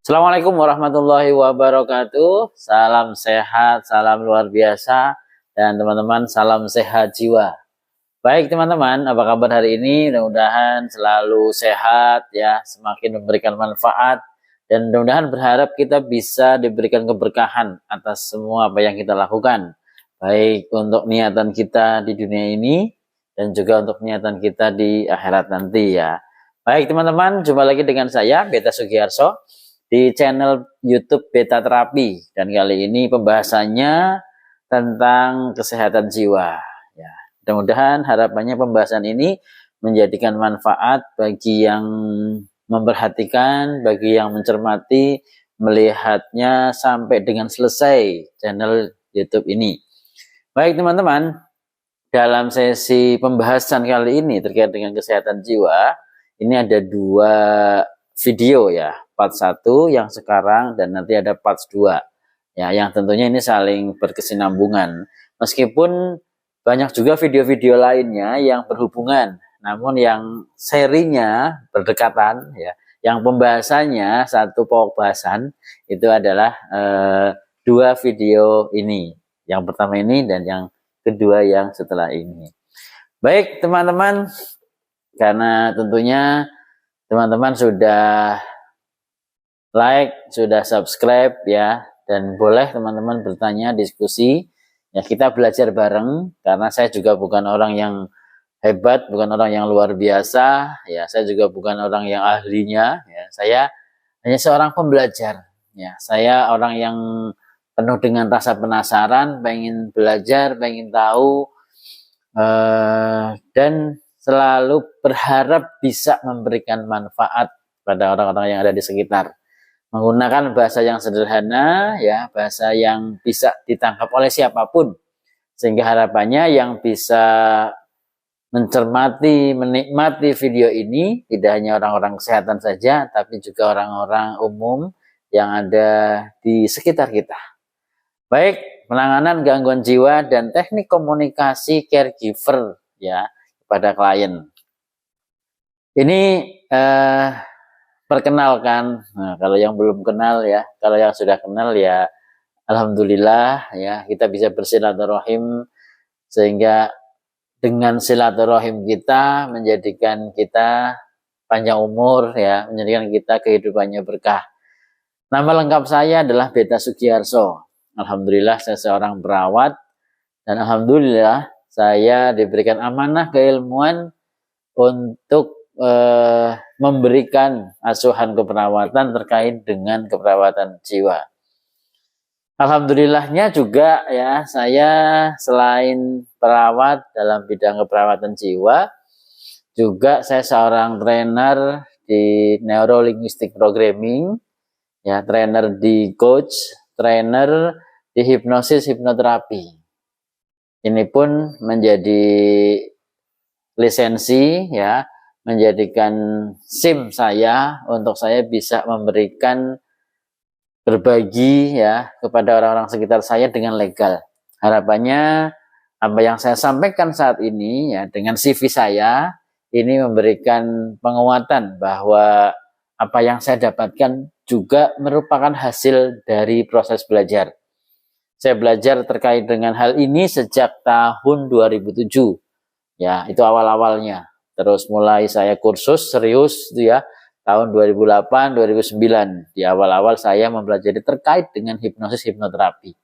Assalamualaikum warahmatullahi wabarakatuh. Salam sehat, salam luar biasa, dan teman-teman salam sehat jiwa. Baik teman-teman, apa kabar hari ini? Mudah-mudahan selalu sehat ya, semakin memberikan manfaat, dan mudah-mudahan berharap kita bisa diberikan keberkahan atas semua apa yang kita lakukan. Baik untuk niatan kita di dunia ini dan juga untuk niatan kita di akhirat nanti ya. Baik teman-teman, jumpa lagi dengan saya Beta Sugiarso di channel YouTube Beta Terapi, dan kali ini pembahasannya tentang kesehatan jiwa ya. Mudah-mudahan harapannya pembahasan ini menjadikan manfaat bagi yang memperhatikan, bagi yang mencermati, melihatnya sampai dengan selesai channel YouTube ini. Baik teman-teman, dalam sesi pembahasan kali ini terkait dengan kesehatan jiwa, ini ada dua video ya, part 1 yang sekarang dan nanti ada part 2 ya, yang tentunya ini saling berkesinambungan. Meskipun banyak juga video-video lainnya yang berhubungan, namun yang serinya berdekatan ya, yang pembahasannya satu pokok bahasan itu adalah dua video ini. Yang pertama ini dan yang kedua yang setelah ini. Baik teman-teman, karena tentunya teman-teman sudah like, sudah subscribe ya, dan boleh teman-teman bertanya, diskusi ya, kita belajar bareng, karena saya juga bukan orang yang hebat, bukan orang yang luar biasa ya, saya juga bukan orang yang ahlinya ya, saya hanya seorang pembelajar ya, saya orang yang penuh dengan rasa penasaran, pengen belajar, pengen tahu, dan selalu berharap bisa memberikan manfaat pada orang-orang yang ada di sekitar. Menggunakan bahasa yang sederhana ya, bahasa yang bisa ditangkap oleh siapapun. Sehingga harapannya yang bisa mencermati, menikmati video ini tidak hanya orang-orang kesehatan saja, tapi juga orang-orang umum yang ada di sekitar kita. Baik, penanganan gangguan jiwa dan teknik komunikasi caregiver ya pada klien. Ini perkenalkan. Nah, kalau yang belum kenal ya, kalau yang sudah kenal ya alhamdulillah ya, kita bisa bersilaturahim, sehingga dengan silaturahim kita menjadikan kita panjang umur ya, menjadikan kita kehidupannya berkah. Nama lengkap saya adalah Beta Sugiarso. Alhamdulillah saya seorang perawat, dan alhamdulillah saya diberikan amanah keilmuan untuk memberikan asuhan keperawatan terkait dengan keperawatan jiwa. Alhamdulillahnya juga ya, saya selain perawat dalam bidang keperawatan jiwa, juga saya seorang trainer di Neuro-Linguistic Programming ya, trainer di coach, trainer di hipnosis hipnoterapi. Ini pun menjadi lisensi ya, menjadikan SIM saya untuk saya bisa memberikan, berbagi ya kepada orang-orang sekitar saya dengan legal. Harapannya apa yang saya sampaikan saat ini ya, dengan CV saya ini memberikan penguatan bahwa apa yang saya dapatkan juga merupakan hasil dari proses belajar. Saya belajar terkait dengan hal ini sejak tahun 2007 ya, itu awal-awalnya. Terus mulai saya kursus serius itu ya tahun 2008, 2009. Di awal-awal saya mempelajari terkait dengan hipnosis hipnoterapi.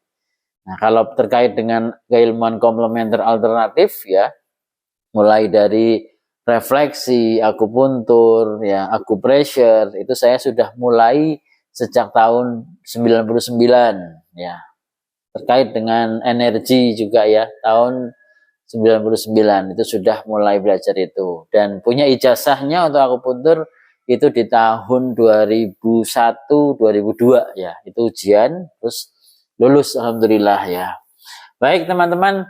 Nah, kalau terkait dengan keilmuan komplementer alternatif ya, mulai dari refleksi, akupuntur, ya, acupressure, itu saya sudah mulai sejak tahun 99 ya. Terkait dengan energi juga ya, tahun 99 itu sudah mulai belajar itu, dan punya ijazahnya untuk akupuntur itu di tahun 2001 2002 ya, itu ujian terus lulus alhamdulillah ya. Baik teman-teman,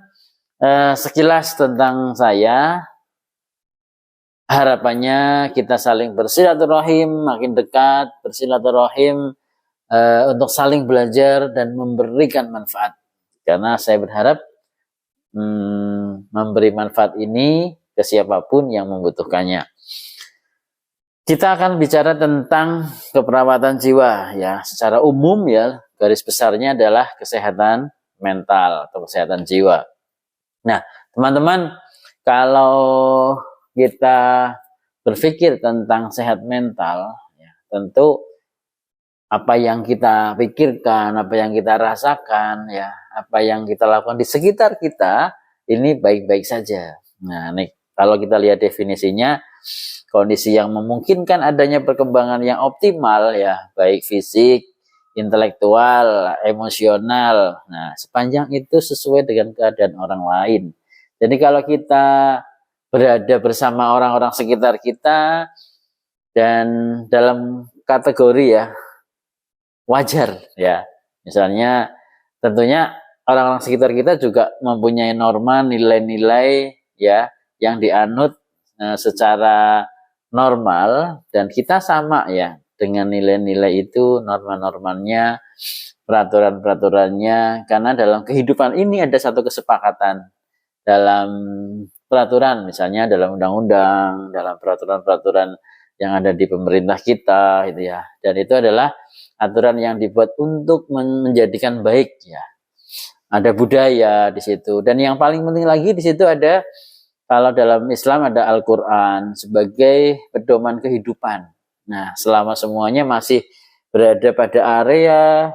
sekilas tentang saya, harapannya kita saling bersilaturahim, makin dekat bersilaturahim untuk saling belajar dan memberikan manfaat, karena saya berharap memberi manfaat ini ke siapapun yang membutuhkannya. Kita akan bicara tentang keperawatan jiwa ya. Secara umum ya, garis besarnya adalah kesehatan mental atau kesehatan jiwa. Nah, teman-teman, kalau kita berpikir tentang sehat mental, ya, tentu apa yang kita pikirkan, apa yang kita rasakan, ya, apa yang kita lakukan di sekitar kita ini baik-baik saja. Nah, nih kalau kita lihat definisinya, kondisi yang memungkinkan adanya perkembangan yang optimal ya, baik fisik, intelektual, emosional. Nah, sepanjang itu sesuai dengan keadaan orang lain. Jadi kalau kita berada bersama orang-orang sekitar kita dan dalam kategori ya wajar ya. Misalnya tentunya orang-orang sekitar kita juga mempunyai norma nilai-nilai ya yang dianut secara normal dan kita sama ya dengan nilai-nilai itu, norma-normanya, peraturan-peraturannya, karena dalam kehidupan ini ada satu kesepakatan dalam peraturan, misalnya dalam undang-undang, dalam peraturan-peraturan yang ada di pemerintah kita gitu ya. Dan itu adalah aturan yang dibuat untuk menjadikan baik ya. Ada budaya di situ. Dan yang paling penting lagi di situ ada, kalau dalam Islam ada Al-Quran sebagai pedoman kehidupan. Nah, selama semuanya masih berada pada area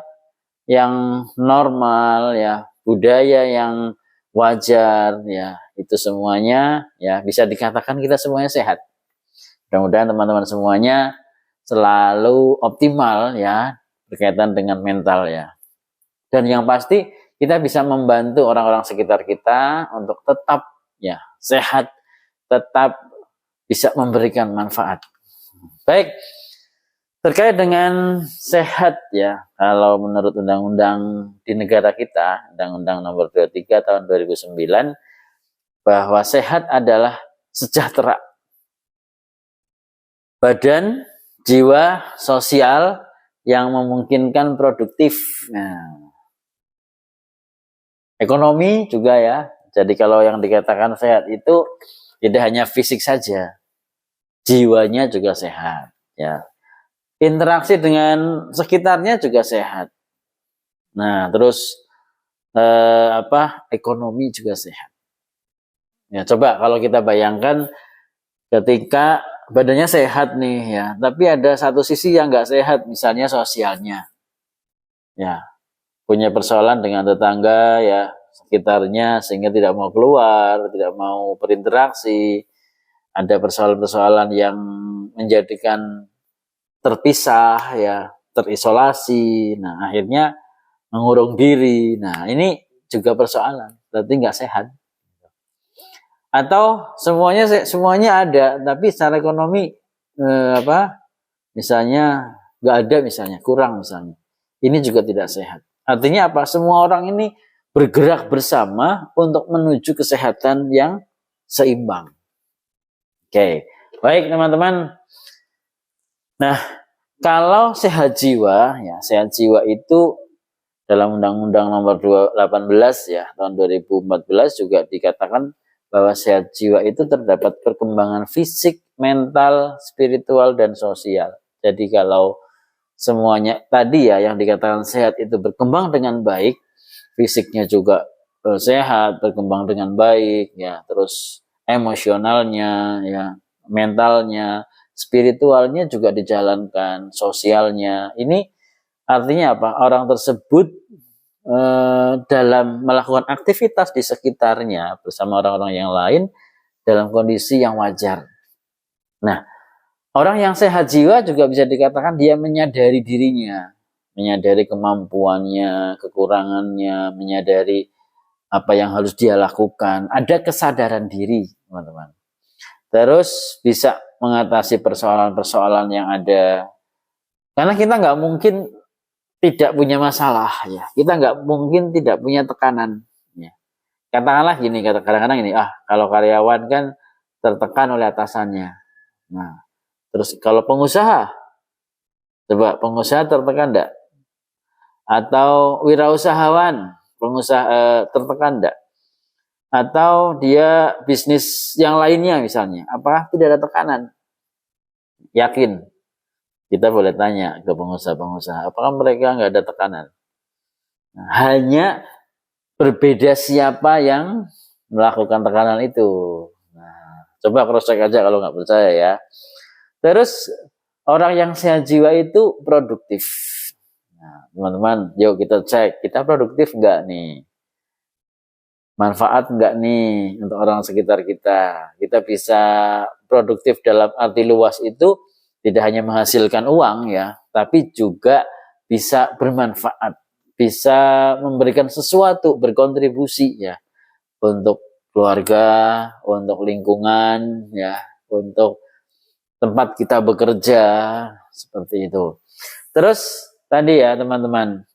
yang normal ya, budaya yang wajar ya, itu semuanya ya bisa dikatakan kita semuanya sehat. Mudah-mudahan teman-teman semuanya selalu optimal ya berkaitan dengan mental ya. Dan yang pasti kita bisa membantu orang-orang sekitar kita untuk tetap ya sehat, tetap bisa memberikan manfaat. Baik, terkait dengan sehat ya, kalau menurut undang-undang di negara kita, Undang-Undang Nomor 23 Tahun 2009, bahwa sehat adalah sejahtera badan, jiwa, sosial yang memungkinkan produktif. Nah, ekonomi juga ya. Jadi kalau yang dikatakan sehat itu tidak hanya fisik saja, jiwanya juga sehat ya. Interaksi dengan sekitarnya juga sehat. Nah, terus ekonomi juga sehat. Ya, coba kalau kita bayangkan ketika badannya sehat nih ya, tapi ada satu sisi yang nggak sehat, misalnya sosialnya. Ya, punya persoalan dengan tetangga ya, sekitarnya sehingga tidak mau keluar, tidak mau berinteraksi. Ada persoalan-persoalan yang menjadikan terpisah ya, terisolasi. Nah, akhirnya mengurung diri. Nah, ini juga persoalan, berarti nggak sehat. Atau semuanya ada, tapi secara ekonomi misalnya nggak ada, misalnya kurang misalnya. Ini juga tidak sehat. Artinya apa? Semua orang ini bergerak bersama untuk menuju kesehatan yang seimbang. Oke, baik teman-teman. Nah, kalau sehat jiwa, ya sehat jiwa itu dalam Undang-Undang Nomor 18 ya tahun 2014 juga dikatakan bahwa sehat jiwa itu terdapat perkembangan fisik, mental, spiritual, dan sosial. Jadi kalau semuanya tadi ya yang dikatakan sehat itu berkembang dengan baik, fisiknya juga sehat, berkembang dengan baik ya, terus emosionalnya ya, mentalnya, spiritualnya juga dijalankan, sosialnya. Ini artinya apa? Orang tersebut dalam melakukan aktivitas di sekitarnya bersama orang-orang yang lain dalam kondisi yang wajar. Nah, orang yang sehat jiwa juga bisa dikatakan dia menyadari dirinya, menyadari kemampuannya, kekurangannya, menyadari apa yang harus dia lakukan. Ada kesadaran diri, teman-teman. Terus bisa mengatasi persoalan-persoalan yang ada. Karena kita nggak mungkin tidak punya masalah ya, kita nggak mungkin tidak punya tekanan ya. Katakanlah gini, kadang-kadang ini kalau karyawan kan tertekan oleh atasannya. Nah, terus kalau pengusaha, coba pengusaha tertekan enggak? Atau wirausahawan, pengusaha tertekan enggak? Atau dia bisnis yang lainnya misalnya, apakah tidak ada tekanan? Yakin, kita boleh tanya ke pengusaha-pengusaha, apakah mereka nggak ada tekanan? Nah, hanya berbeda siapa yang melakukan tekanan itu. Nah, coba cross check aja kalau nggak percaya ya. Terus orang yang sehat jiwa itu produktif. Nah, teman-teman, yuk kita cek, kita produktif nggak nih? Manfaat nggak nih untuk orang sekitar kita? Kita bisa produktif dalam arti luas itu tidak hanya menghasilkan uang ya, tapi juga bisa bermanfaat, bisa memberikan sesuatu, berkontribusi ya untuk keluarga, untuk lingkungan ya, untuk tempat kita bekerja seperti itu. Terus tadi ya teman-teman,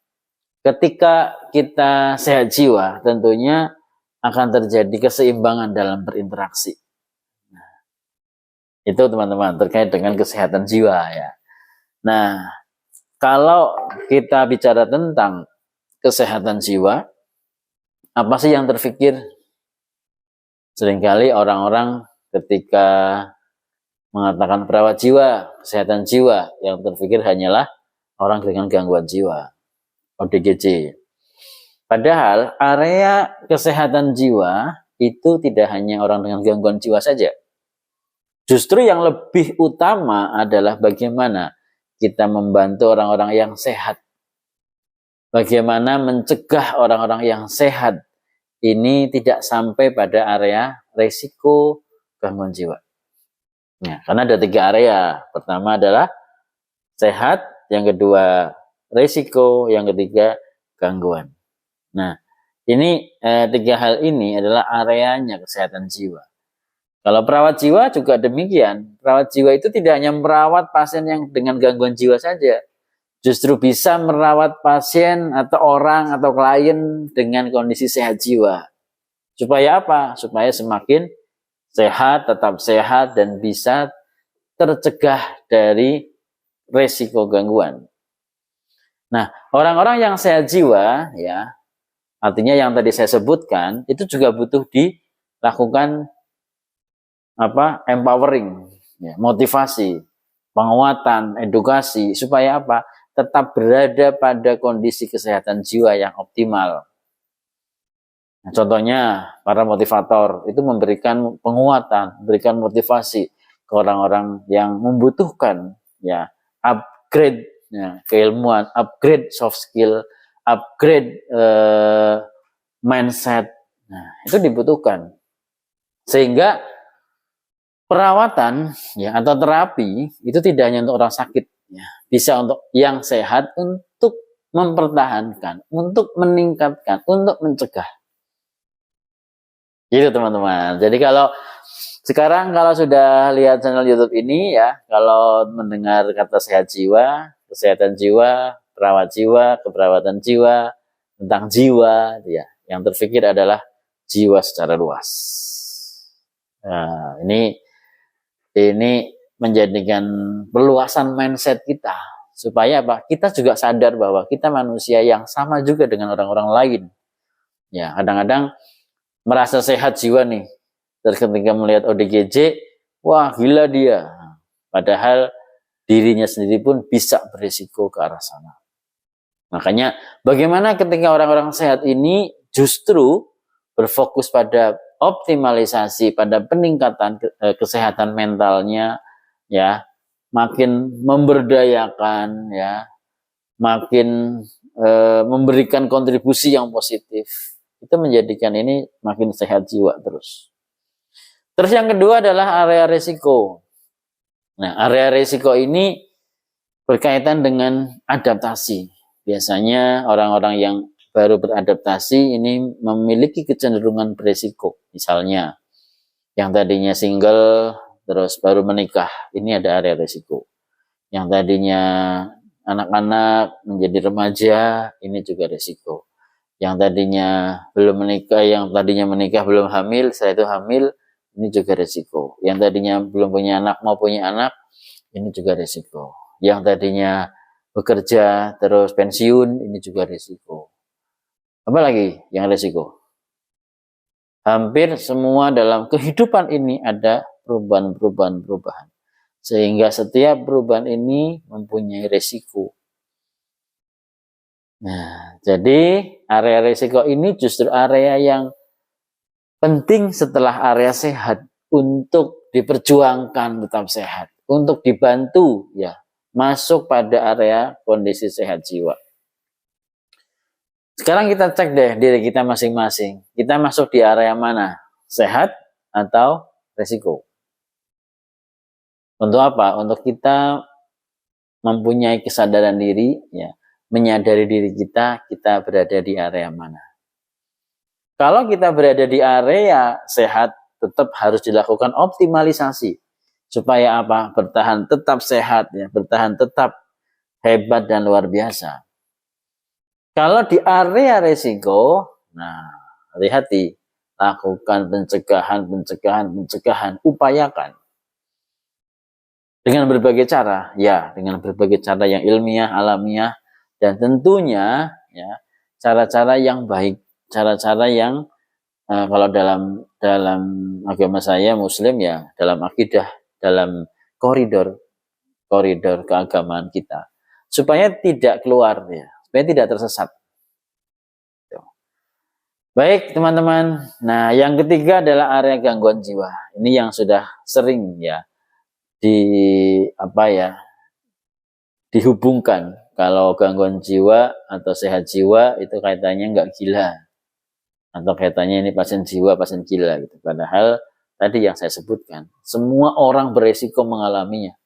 ketika kita sehat jiwa tentunya akan terjadi keseimbangan dalam berinteraksi. Nah, itu teman-teman terkait dengan kesehatan jiwa ya. Nah, kalau kita bicara tentang kesehatan jiwa, apa sih yang terfikir? Seringkali orang-orang ketika mengatakan perawat jiwa, kesehatan jiwa, yang terfikir hanyalah orang dengan gangguan jiwa, ODGJ. Padahal area kesehatan jiwa itu tidak hanya orang dengan gangguan jiwa saja. Justru yang lebih utama adalah bagaimana kita membantu orang-orang yang sehat. Bagaimana mencegah orang-orang yang sehat ini tidak sampai pada area resiko gangguan jiwa. Ya, karena ada 3 area. Pertama adalah sehat, yang kedua resiko, yang ketiga gangguan. Nah, ini 3 hal ini adalah areanya kesehatan jiwa. Kalau perawat jiwa juga demikian. Perawat jiwa itu tidak hanya merawat pasien yang dengan gangguan jiwa saja. Justru bisa merawat pasien atau orang atau klien dengan kondisi sehat jiwa. Supaya apa? Supaya semakin sehat, tetap sehat, dan bisa tercegah dari resiko gangguan. Nah, orang-orang yang sehat jiwa ya, artinya yang tadi saya sebutkan itu juga butuh dilakukan empowering, ya, motivasi, penguatan, edukasi supaya apa? Tetap berada pada kondisi kesehatan jiwa yang optimal. Nah, contohnya para motivator itu memberikan penguatan, memberikan motivasi ke orang-orang yang membutuhkan ya upgrade ya, keilmuan, upgrade soft skill, upgrade mindset. Nah, itu dibutuhkan. Sehingga perawatan ya atau terapi itu tidak hanya untuk orang sakit ya, bisa untuk yang sehat untuk mempertahankan, untuk meningkatkan, untuk mencegah. Gitu teman-teman. Jadi kalau sekarang kalau sudah lihat channel YouTube ini ya, kalau mendengar kata sehat jiwa, kesehatan jiwa, perawat jiwa, keperawatan jiwa, tentang jiwa ya, yang terpikir adalah jiwa secara luas. Nah, ini menjadikan perluasan mindset kita supaya apa? Kita juga sadar bahwa kita manusia yang sama juga dengan orang-orang lain. Ya, kadang-kadang merasa sehat jiwa nih, terus ketika melihat ODGJ, wah gila dia, padahal dirinya sendiri pun bisa berisiko ke arah sana. Makanya bagaimana ketika orang-orang sehat ini justru berfokus pada optimalisasi, pada peningkatan kesehatan mentalnya, ya, makin memberdayakan, ya, makin memberikan kontribusi yang positif. Itu menjadikan ini makin sehat jiwa terus. Terus yang kedua adalah area risiko. Nah, area risiko ini berkaitan dengan adaptasi. Biasanya orang-orang yang baru beradaptasi ini memiliki kecenderungan berisiko. Misalnya, yang tadinya single terus baru menikah, ini ada area risiko. Yang tadinya anak-anak menjadi remaja, ini juga risiko. Yang tadinya belum menikah, yang tadinya menikah belum hamil, setelah itu hamil, ini juga risiko. Yang tadinya belum punya anak mau punya anak, ini juga risiko. Yang tadinya bekerja terus pensiun, ini juga risiko. Apa lagi yang risiko? Hampir semua dalam kehidupan ini ada perubahan-perubahan. Sehingga setiap perubahan ini mempunyai resiko. Nah, jadi area resiko ini justru area yang penting setelah area sehat untuk diperjuangkan tetap sehat, untuk dibantu ya masuk pada area kondisi sehat jiwa. Sekarang kita cek deh diri kita masing-masing. Kita masuk di area mana? Sehat atau resiko? Untuk apa? Untuk kita mempunyai kesadaran diri, ya, menyadari diri kita berada di area mana. Kalau kita berada di area sehat, tetap harus dilakukan optimalisasi. Supaya apa? Bertahan tetap sehat, ya, bertahan tetap hebat dan luar biasa. Kalau di area resiko, nah, hati-hati, lakukan pencegahan, upayakan. Dengan berbagai cara, ya, dengan berbagai cara yang ilmiah, alamiah, dan tentunya, ya, cara-cara yang baik, cara-cara yang kalau dalam agama saya Muslim, ya, dalam akidah, dalam koridor keagamaan kita, supaya tidak keluar, ya, supaya tidak tersesat. Baik teman-teman, nah yang ketiga adalah area gangguan jiwa. Ini yang sudah sering ya dihubungkan. Kalau gangguan jiwa atau sehat jiwa itu kaitannya nggak gila, atau kaitannya ini pasien jiwa, pasien gila gitu. Padahal tadi yang saya sebutkan, semua orang beresiko mengalaminya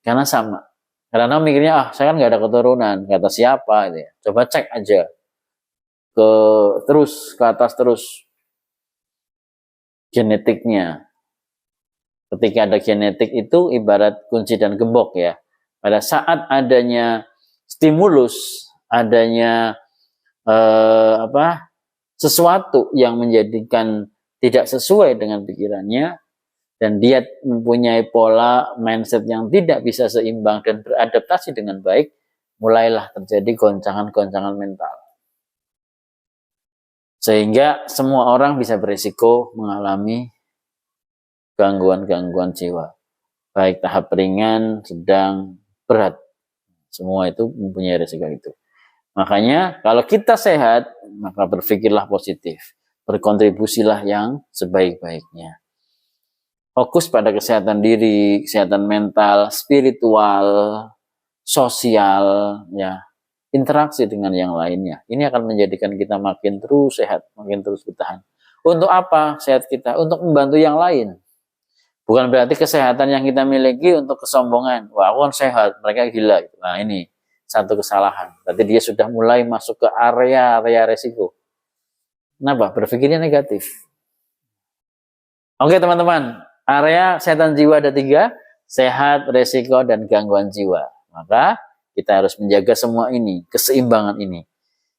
karena sama. Karena mikirnya saya kan nggak ada keturunan, kata siapa gitu ya. Coba cek aja ke atas terus genetiknya. Ketika ada genetik itu ibarat kunci dan gembok ya. Pada saat adanya stimulus, adanya sesuatu yang menjadikan tidak sesuai dengan pikirannya, dan dia mempunyai pola mindset yang tidak bisa seimbang dan beradaptasi dengan baik, mulailah terjadi goncangan-goncangan mental. Sehingga semua orang bisa berisiko mengalami gangguan-gangguan jiwa. Baik tahap ringan, sedang, berat. Semua itu mempunyai risiko itu. Makanya kalau kita sehat, maka berpikirlah positif. Berkontribusilah yang sebaik-baiknya. Fokus pada kesehatan diri, kesehatan mental, spiritual, sosial, ya, interaksi dengan yang lainnya. Ini akan menjadikan kita makin terus sehat, makin terus bertahan. Untuk apa sehat kita? Untuk membantu yang lain. Bukan berarti kesehatan yang kita miliki untuk kesombongan. Wah, aku kan sehat, mereka gila. Nah, ini satu kesalahan. Berarti dia sudah mulai masuk ke area resiko. Kenapa? Berpikirnya negatif. Oke teman-teman, area kesehatan jiwa ada 3, sehat, resiko, dan gangguan jiwa. Maka kita harus menjaga semua ini, keseimbangan ini.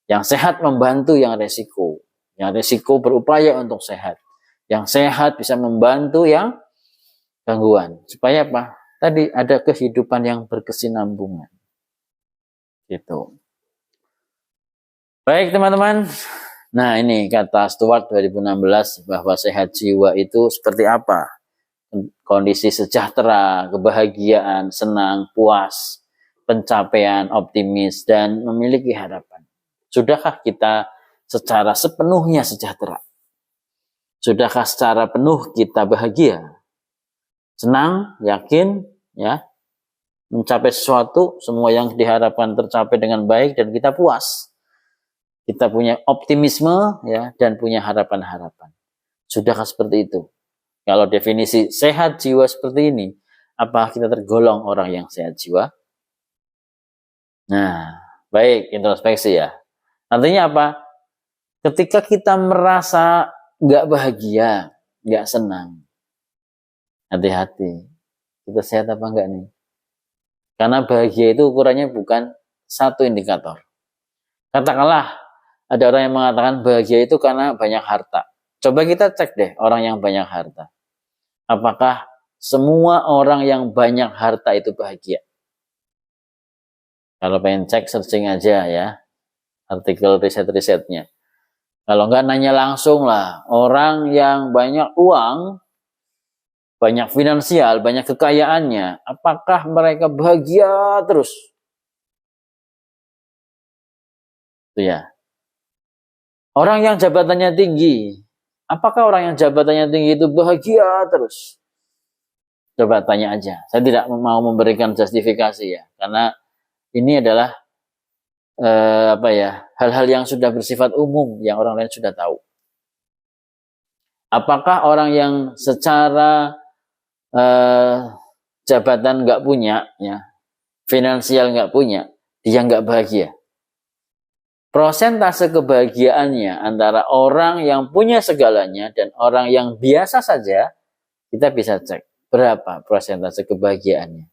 Yang sehat membantu yang resiko. Yang resiko berupaya untuk sehat. Yang sehat bisa membantu yang gangguan. Supaya apa? Tadi ada kehidupan yang berkesinambungan. Gitu. Baik teman-teman. Nah ini kata Stuart 2016 bahwa sehat jiwa itu seperti apa? Kondisi sejahtera, kebahagiaan, senang, puas, pencapaian, optimis, dan memiliki harapan. Sudahkah kita secara sepenuhnya sejahtera? Sudahkah secara penuh kita bahagia? Senang, yakin, ya, mencapai sesuatu, semua yang diharapkan tercapai dengan baik, dan kita puas. Kita punya optimisme, ya, dan punya harapan-harapan. Sudahkah seperti itu? Kalau definisi sehat jiwa seperti ini, apa kita tergolong orang yang sehat jiwa? Nah, baik, introspeksi ya. Artinya apa? Ketika kita merasa nggak bahagia, nggak senang, hati-hati. Kita sehat apa enggak nih? Karena bahagia itu ukurannya bukan satu indikator. Katakanlah ada orang yang mengatakan bahagia itu karena banyak harta. Coba kita cek deh orang yang banyak harta. Apakah semua orang yang banyak harta itu bahagia? Kalau pengen cek, searching aja ya, artikel riset-risetnya. Kalau enggak nanya langsung lah, orang yang banyak uang, banyak finansial, banyak kekayaannya, apakah mereka bahagia terus? Itu ya. Orang yang jabatannya tinggi, apakah orang yang jabatannya tinggi itu bahagia terus? Coba tanya aja. Saya tidak mau memberikan justifikasi ya, karena ini adalah hal-hal yang sudah bersifat umum yang orang lain sudah tahu. Apakah orang yang secara jabatan nggak punya, ya, finansial nggak punya, dia nggak bahagia? Prosentase kebahagiaannya antara orang yang punya segalanya dan orang yang biasa saja, kita bisa cek berapa prosentase kebahagiaannya.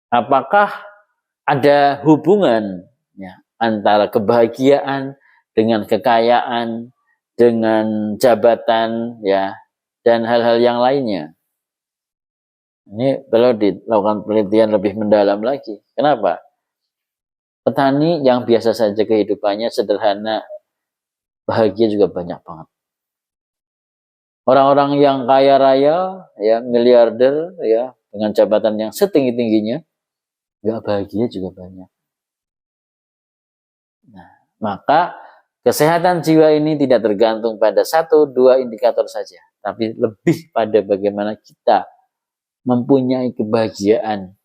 Apakah ada hubungan ya, antara kebahagiaan dengan kekayaan, dengan jabatan, ya, dan hal-hal yang lainnya? Ini perlu dilakukan penelitian lebih mendalam lagi. Kenapa? Petani yang biasa saja kehidupannya sederhana, bahagia juga banyak banget. Orang-orang yang kaya raya, ya, miliarder, ya, dengan jabatan yang setinggi-tingginya, gak bahagia juga banyak. Nah, maka kesehatan jiwa ini tidak tergantung pada 1-2 indikator saja, tapi lebih pada bagaimana kita mempunyai kebahagiaan.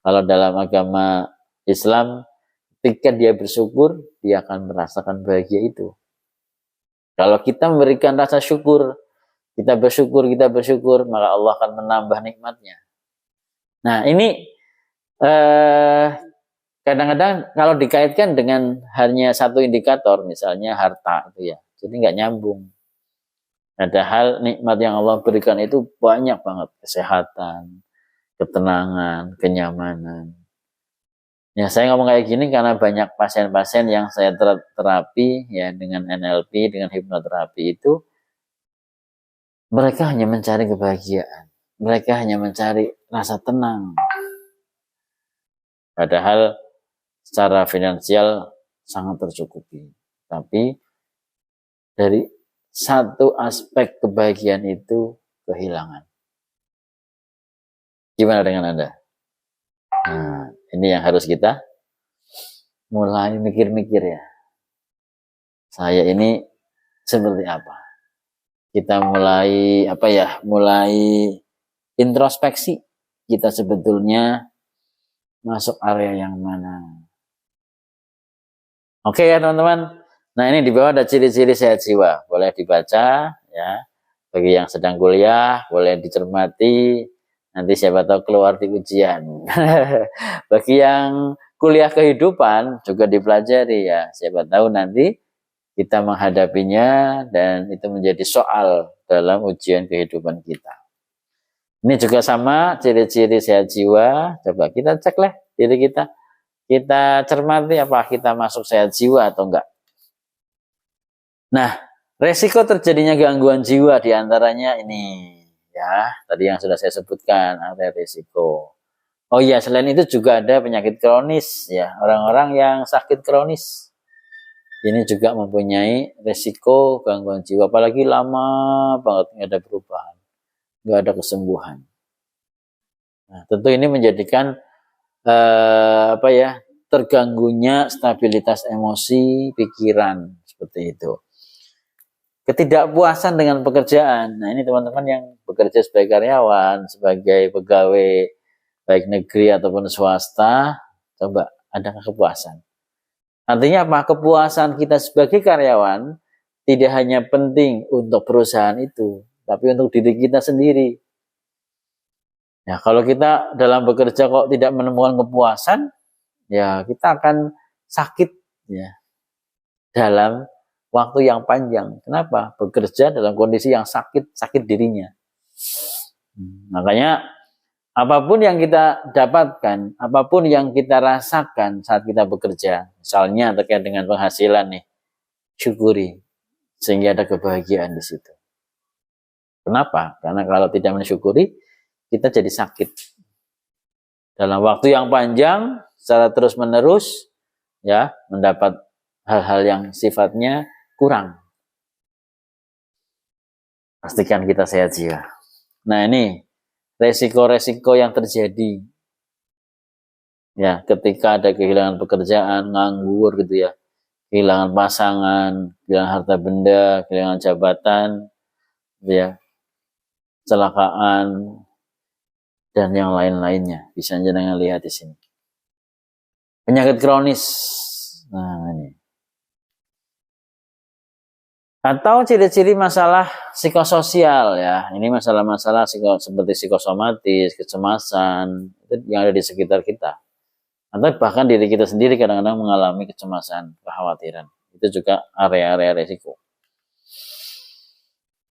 Kalau dalam agama Islam, ketika dia bersyukur, dia akan merasakan bahagia itu. Kalau kita memberikan rasa syukur, kita bersyukur, maka Allah akan menambah nikmatnya. Nah, ini kadang-kadang kalau dikaitkan dengan hanya satu indikator, misalnya harta, itu ya, jadi nggak nyambung. Padahal nikmat yang Allah berikan itu banyak banget, kesehatan, ketenangan, kenyamanan. Ya, saya ngomong kayak gini karena banyak pasien-pasien yang saya terapi ya dengan NLP, dengan hipnoterapi itu, mereka hanya mencari kebahagiaan. Mereka hanya mencari rasa tenang. Padahal secara finansial sangat tercukupi. Tapi dari satu aspek kebahagiaan itu kehilangan. Gimana dengan Anda? Nah, ini yang harus kita mulai mikir-mikir ya. Saya ini seperti apa? Kita mulai mulai introspeksi. Kita sebetulnya masuk area yang mana? Oke ya teman-teman. Nah, ini di bawah ada ciri-ciri sehat jiwa. Boleh dibaca ya. Bagi yang sedang kuliah, boleh dicermati. Nanti siapa tahu keluar di ujian. Bagi yang kuliah kehidupan juga dipelajari ya. Siapa tahu nanti kita menghadapinya dan itu menjadi soal dalam ujian kehidupan kita. Ini juga sama ciri-ciri sehat jiwa. Coba kita cek lah diri kita. Kita cermati apa kita masuk sehat jiwa atau enggak. Nah, resiko terjadinya gangguan jiwa diantaranya ini. Ya, tadi yang sudah saya sebutkan ada risiko. Oh iya, selain itu juga ada penyakit kronis ya, orang-orang yang sakit kronis. Ini juga mempunyai risiko gangguan jiwa, apalagi lama banget nggak ada perubahan, nggak ada kesembuhan. Nah, tentu ini menjadikan terganggunya stabilitas emosi, pikiran seperti itu. Ketidakpuasan dengan pekerjaan. Nah, ini teman-teman yang bekerja sebagai karyawan, sebagai pegawai baik negeri ataupun swasta, coba adakah kepuasan? Artinya apa? Kepuasan kita sebagai karyawan tidak hanya penting untuk perusahaan itu, tapi untuk diri kita sendiri. Nah, kalau kita dalam bekerja kok tidak menemukan kepuasan, ya kita akan sakit ya dalam waktu yang panjang. Kenapa? Bekerja dalam kondisi yang sakit dirinya. Makanya apapun yang kita dapatkan, apapun yang kita rasakan saat kita bekerja, misalnya terkait dengan penghasilan nih, syukuri sehingga ada kebahagiaan di situ. Kenapa? Karena kalau tidak mensyukuri, kita jadi sakit. Dalam waktu yang panjang, secara terus-menerus, ya, mendapat hal-hal yang sifatnya kurang. Pastikan kita sehat jiwa. Nah, ini resiko-resiko yang terjadi ya ketika ada kehilangan pekerjaan, nganggur gitu ya, kehilangan pasangan, kehilangan harta benda, kehilangan jabatan, gitu ya, kecelakaan dan yang lain-lainnya. Bisa jenengan lihat di sini. Penyakit kronis. Nah, ini. Atau ciri-ciri masalah psikososial ya. Ini masalah-masalah seperti psikosomatis, kecemasan yang ada di sekitar kita. Atau bahkan diri kita sendiri kadang-kadang mengalami kecemasan, kekhawatiran. Itu juga area-area resiko.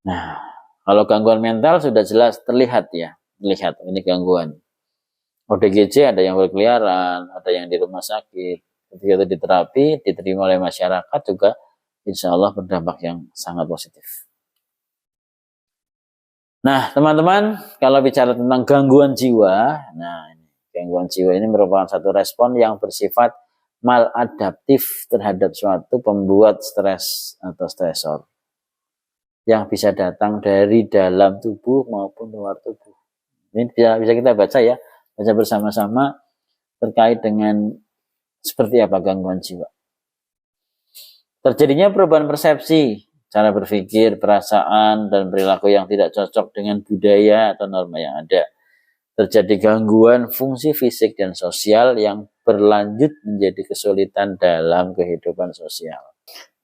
Nah, kalau gangguan mental sudah jelas terlihat ya. Lihat, ini gangguan. ODGJ ada yang berkeliaran, ada yang di rumah sakit. Ketika itu diterapi, diterima oleh masyarakat juga insya Allah berdampak yang sangat positif. Nah, teman-teman, kalau bicara tentang gangguan jiwa, nah, gangguan jiwa ini merupakan satu respon yang bersifat maladaptif terhadap suatu pembuat stres atau stresor yang bisa datang dari dalam tubuh maupun luar tubuh. Ini bisa kita baca ya, baca bersama-sama terkait dengan seperti apa gangguan jiwa. Terjadinya perubahan persepsi, cara berpikir, perasaan, dan perilaku yang tidak cocok dengan budaya atau norma yang ada. Terjadi gangguan fungsi fisik dan sosial yang berlanjut menjadi kesulitan dalam kehidupan sosial.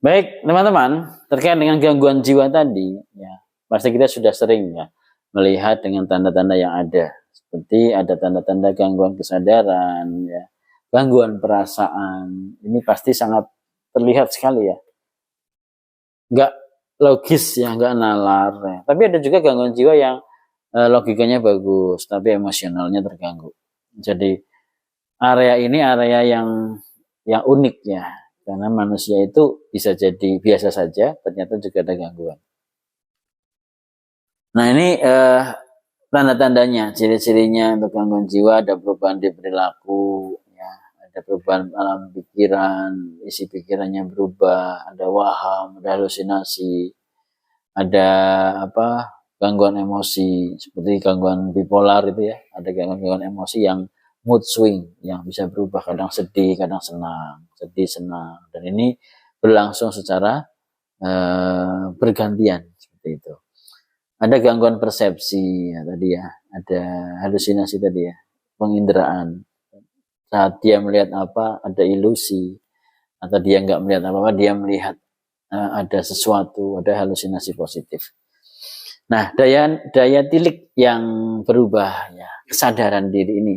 Baik, teman-teman, terkait dengan gangguan jiwa tadi, ya, pasti kita sudah sering ya melihat dengan tanda-tanda yang ada. Seperti ada tanda-tanda gangguan kesadaran, ya, gangguan perasaan. Ini pasti sangat terlihat sekali ya. Nggak logis ya, nggak nalar ya. Tapi ada juga gangguan jiwa yang logikanya bagus, tapi emosionalnya terganggu. Jadi area ini area yang unik ya. Karena manusia itu bisa jadi biasa saja, ternyata juga ada gangguan. Nah ini tanda-tandanya, ciri-cirinya untuk gangguan jiwa ada perubahan di perilaku, ya, ada perubahan alam pikiran, isi pikirannya berubah, ada waham, ada halusinasi, ada gangguan emosi seperti gangguan bipolar itu ya, ada gangguan emosi yang mood swing yang bisa berubah, kadang sedih, kadang senang, sedih, senang, dan ini berlangsung secara bergantian seperti itu. Ada gangguan persepsi ya, tadi ya, ada halusinasi tadi ya, penginderaan. Saat dia melihat apa, ada ilusi, atau dia nggak melihat apa-apa, dia melihat ada sesuatu, ada halusinasi positif. Nah, daya tilik yang berubah ya, kesadaran diri ini.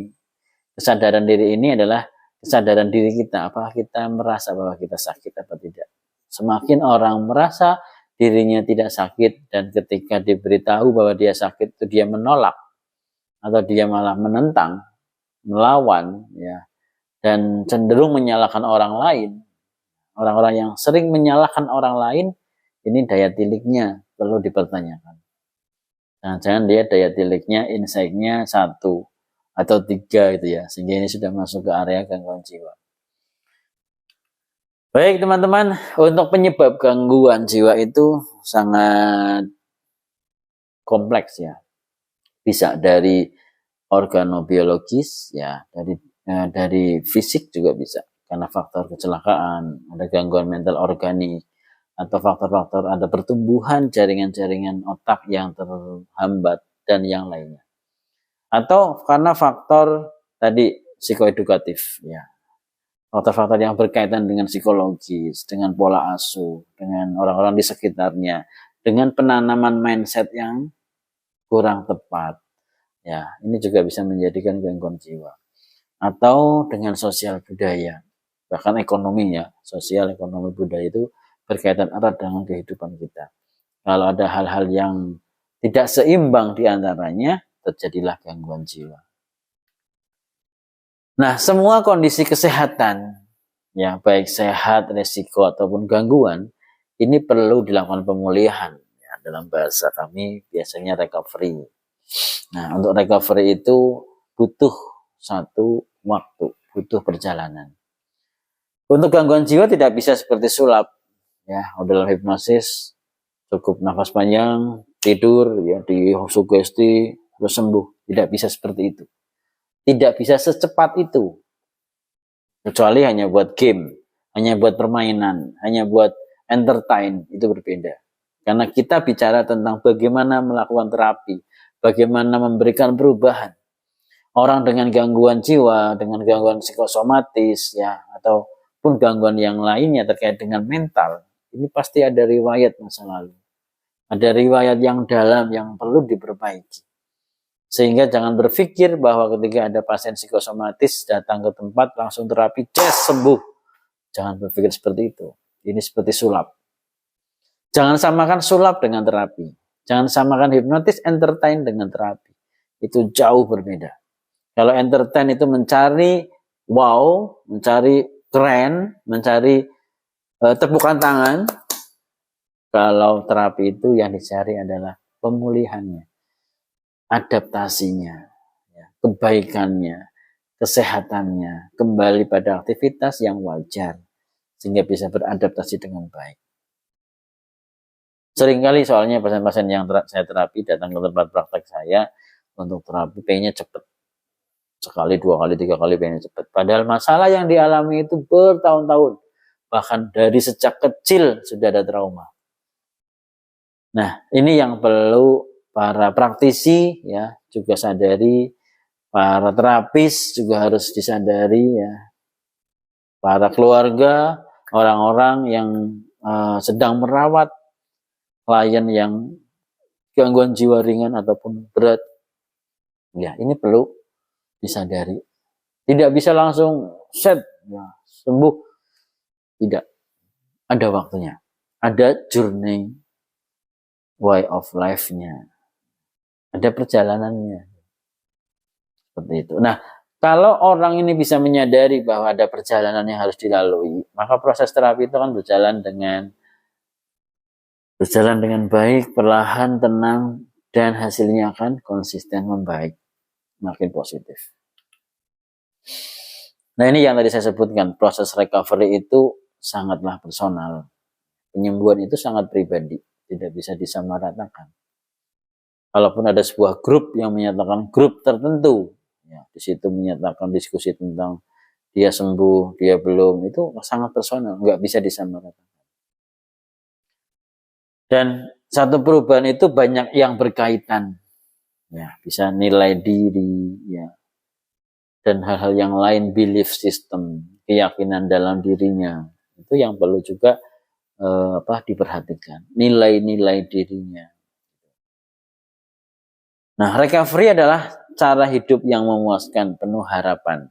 Kesadaran diri ini adalah kesadaran diri kita, apakah kita merasa bahwa kita sakit atau tidak. Semakin orang merasa dirinya tidak sakit dan ketika diberitahu bahwa dia sakit itu dia menolak atau dia malah menentang, melawan ya, dan cenderung menyalahkan orang lain. Orang-orang yang sering menyalahkan orang lain, ini daya tiliknya perlu dipertanyakan. Nah, jangan dia daya tiliknya, insight-nya 1 atau 3 gitu ya, sehingga ini sudah masuk ke area gangguan jiwa. Baik teman-teman, untuk penyebab gangguan jiwa itu sangat kompleks ya. Bisa dari organobiologis ya, dari fisik juga bisa. Karena faktor kecelakaan, ada gangguan mental organik, atau faktor-faktor ada pertumbuhan jaringan-jaringan otak yang terhambat dan yang lainnya. Atau karena faktor tadi psikoedukatif ya. Faktor-faktor yang berkaitan dengan psikologis, dengan pola asuh, dengan orang-orang di sekitarnya, dengan penanaman mindset yang kurang tepat. Ya, ini juga bisa menjadikan gangguan jiwa. Atau dengan sosial budaya, bahkan ekonominya, sosial ekonomi budaya itu berkaitan erat dengan kehidupan kita. Kalau ada hal-hal yang tidak seimbang di antaranya, terjadilah gangguan jiwa. Nah, semua kondisi kesehatan, ya baik sehat, resiko ataupun gangguan, ini perlu dilakukan pemulihan. Ya, dalam bahasa kami biasanya recovery. Nah, untuk recovery itu butuh satu waktu, butuh perjalanan. Untuk gangguan jiwa tidak bisa seperti sulap, ya dalam hipnosis cukup nafas panjang, tidur ya di sugesti terus sembuh. Tidak bisa seperti itu. Tidak bisa secepat itu. Kecuali hanya buat game, hanya buat permainan, hanya buat entertain, itu berbeda. Karena kita bicara tentang bagaimana melakukan terapi, bagaimana memberikan perubahan. Orang dengan gangguan jiwa, dengan gangguan psikosomatis, ya, ataupun gangguan yang lainnya terkait dengan mental, ini pasti ada riwayat masa lalu. Ada riwayat yang dalam yang perlu diperbaiki. Sehingga jangan berpikir bahwa ketika ada pasien psikosomatis datang ke tempat langsung terapi, sembuh. Jangan berpikir seperti itu. Ini seperti sulap. Jangan samakan sulap dengan terapi. Jangan samakan hipnotis entertain dengan terapi. Itu jauh berbeda. Kalau entertain itu mencari wow, mencari keren, mencari tepukan tangan. Kalau terapi itu yang dicari adalah pemulihannya, adaptasinya, kebaikannya, kesehatannya, kembali pada aktivitas yang wajar, sehingga bisa beradaptasi dengan baik. Seringkali soalnya pasien-pasien yang saya terapi datang ke tempat praktek saya untuk terapi pengennya cepat. Sekali, 2 kali, 3 kali pengennya cepat. Padahal masalah yang dialami itu bertahun-tahun. Bahkan dari sejak kecil sudah ada trauma. Nah, ini yang perlu para praktisi ya juga sadari, para terapis juga harus disadari ya. Para keluarga, orang-orang yang sedang merawat klien yang gangguan jiwa ringan ataupun berat. Ya, ini perlu disadari. Tidak bisa langsung set ya, sembuh. Tidak. Ada waktunya. Ada journey, way of life-nya. Ada perjalanannya. Seperti itu. Nah, kalau orang ini bisa menyadari bahwa ada perjalanan yang harus dilalui, maka proses terapi itu kan berjalan dengan baik, perlahan, tenang, dan hasilnya akan konsisten membaik, makin positif. Nah, ini yang tadi saya sebutkan, proses recovery itu sangatlah personal. Penyembuhan itu sangat pribadi, tidak bisa disamaratakan. Kalaupun ada sebuah grup yang menyatakan grup tertentu, ya, di situ menyatakan diskusi tentang dia sembuh, dia belum, itu sangat personal, nggak bisa disamaratakan. Dan satu perubahan itu banyak yang berkaitan, ya, bisa nilai diri, ya, dan hal-hal yang lain, belief system, keyakinan dalam dirinya, itu yang perlu juga diperhatikan, nilai-nilai dirinya. Nah, recovery adalah cara hidup yang memuaskan, penuh harapan,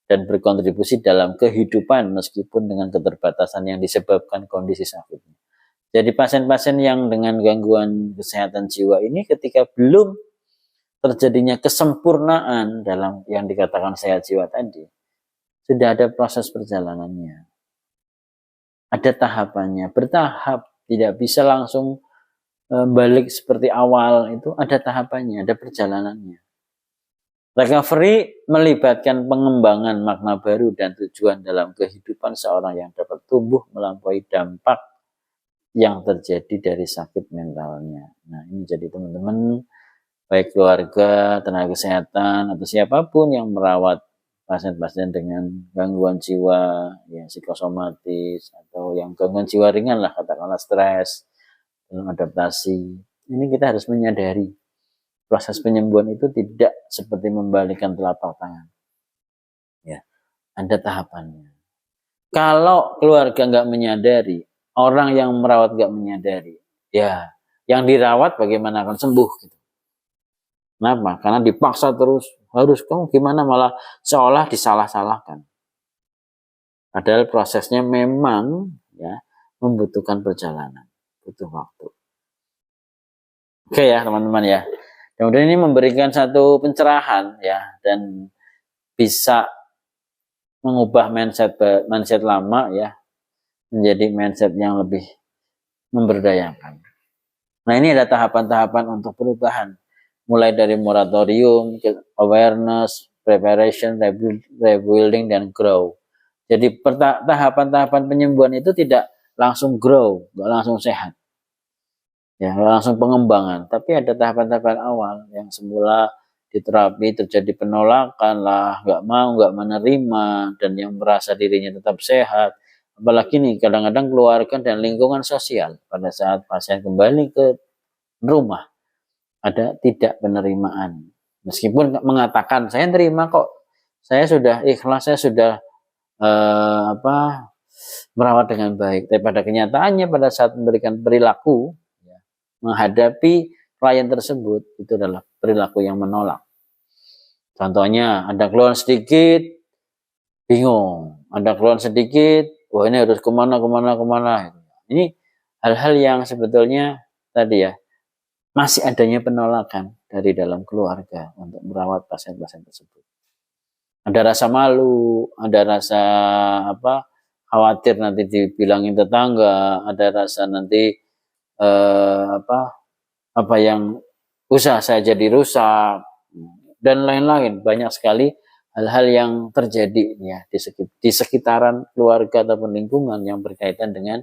dan berkontribusi dalam kehidupan meskipun dengan keterbatasan yang disebabkan kondisi sakitnya. Jadi pasien-pasien yang dengan gangguan kesehatan jiwa ini ketika belum terjadinya kesempurnaan dalam yang dikatakan sehat jiwa tadi, sudah ada proses perjalanannya. Ada tahapannya, bertahap, tidak bisa langsung balik seperti awal, itu ada tahapannya, ada perjalanannya. Recovery melibatkan pengembangan makna baru dan tujuan dalam kehidupan seorang yang dapat tumbuh melampaui dampak yang terjadi dari sakit mentalnya. Nah, ini jadi teman-teman, baik keluarga, tenaga kesehatan, atau siapapun yang merawat pasien-pasien dengan gangguan jiwa, ya, psikosomatis, atau yang gangguan jiwa ringan lah, katakanlah stres, dalam adaptasi. Ini kita harus menyadari proses penyembuhan itu tidak seperti membalikkan telapak tangan. Ya, ada tahapannya. Kalau keluarga nggak menyadari, orang yang merawat nggak menyadari, ya, yang dirawat bagaimana akan sembuh gitu. Kenapa? Karena dipaksa terus, harus kamu gimana, malah seolah disalah-salahkan. Padahal prosesnya memang ya membutuhkan perjalanan, butuh waktu. Oke ya teman-teman ya. Kemudian ini memberikan satu pencerahan ya, dan bisa mengubah mindset lama ya menjadi mindset yang lebih memberdayakan. Nah, ini ada tahapan-tahapan untuk perubahan. Mulai dari moratorium, awareness, preparation, rebuilding, dan grow. Jadi tahapan-tahapan penyembuhan itu tidak langsung grow, nggak langsung sehat. Ya, langsung pengembangan. Tapi ada tahapan-tahapan awal yang semula di terapi terjadi penolakan lah, nggak mau, nggak menerima, dan yang merasa dirinya tetap sehat. Apalagi nih kadang-kadang keluarga dan lingkungan sosial pada saat pasien kembali ke rumah ada tidak penerimaan. Meskipun mengatakan saya terima kok, saya sudah ikhlas, saya sudah merawat dengan baik. Tapi pada kenyataannya pada saat memberikan perilaku ya, menghadapi klien tersebut itu adalah perilaku yang menolak. Contohnya ada keluhan sedikit bingung, ada keluhan sedikit wah ini harus kemana. Ini hal-hal yang sebetulnya tadi ya masih adanya penolakan dari dalam keluarga untuk merawat pasien-pasien tersebut. Ada rasa malu, ada rasa khawatir nanti dibilangin tetangga, ada rasa nanti apa yang usaha saya jadi rusak dan lain-lain. Banyak sekali hal-hal yang terjadi ya di sekitaran keluarga ataupun lingkungan yang berkaitan dengan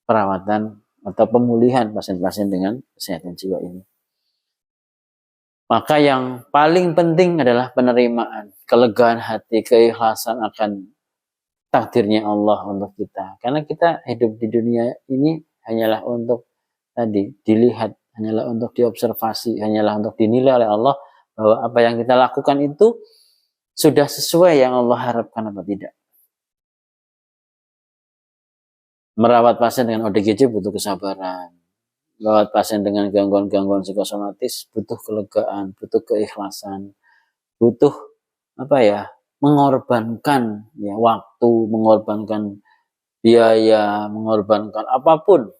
perawatan atau pemulihan pasien-pasien dengan kesehatan jiwa ini. Maka yang paling penting adalah penerimaan, kelegaan hati, keikhlasan akan takdirnya Allah untuk kita. Karena kita hidup di dunia ini hanyalah untuk tadi dilihat, hanyalah untuk diobservasi, hanyalah untuk dinilai oleh Allah bahwa apa yang kita lakukan itu sudah sesuai yang Allah harapkan atau tidak. Merawat pasien dengan ODGJ butuh kesabaran. Merawat pasien dengan gangguan-gangguan psikosomatis butuh kelegaan, butuh keikhlasan, butuh mengorbankan ya waktu, mengorbankan biaya, mengorbankan apapun.